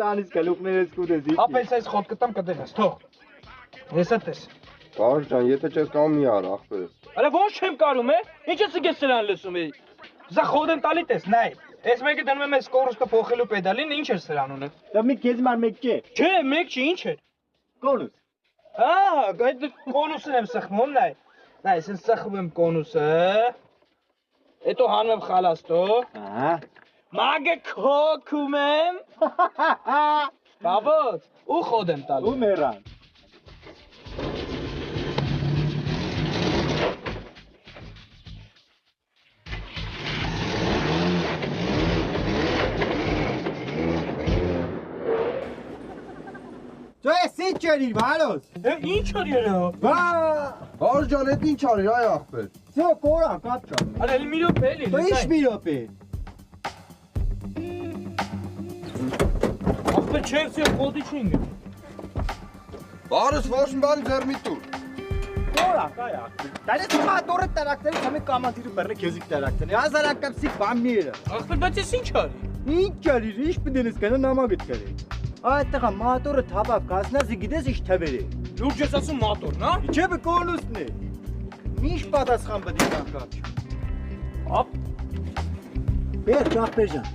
տանից գլուխներս կուտես։ Ապենց այս խոտ կտամ կդեղես, թող։ Ես էտես։ Կարոս ջան, եթե չես կամ մի արա ախպերս։ Արա ոչ չեմ կարում է։ Ինչ ես ես սրան լսում էի։ Զա խոտ եմ տալի տես, նայ։ Այս մեկը դնում եմ այս կորուստը փոխելու պեդալին, ինչ էր սրան ունը։ Դա մի քեզ մար մեկ չէ։ Չէ, մեկ չի, ինչ է։ Կոնուս։ Այդ կոնուսն եմ սխմում, նայ։ Նայ, ես սխում եմ կոնուսը։ Հետո հանում եմ խալաստո։ Ահա։ Մագը քոքում եմ։ Բավոց, ու խոտ եմ տալու։ Ու մեռան։ Դու ես ինչ երիր, վարոս։ Ինչ էր երեո։ Բա, Կարոս ջան, այդ ինչ արիր, այ ախպեր։ սա կորա կապ կա։ Արա էլի մի րոպե էլի։ Դու ինչ մի րոպե։ Ախպեր չերսի խոտի չինգ։ Կարոս ոչ մի բան ձեր մի տուր։ Կորա կայա։ Դալես մատորը տարակտերի համի կամատիրը բեռը քեզիկ տարակտերի։ Հազարակապսի բամները։ Ախպեր բայց ես ինչ արի։ Ինչ արիր, ինչ պիտի կանա նամակդ կարի։ Այդտեղ մատորը թափավ կասնած գիտես ինչ թվեր է։ Լուրջ ես ասում մատորն, հա։ Չէ բը կոնուսն է։ Ինչ պատասխան պետք է կապ։ Ապ Բեր ճախպեր ջան։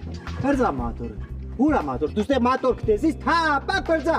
Կրզա մատորը։ Ուրա մատոր, դու ստե մատոր կտեսից թափա կրզա։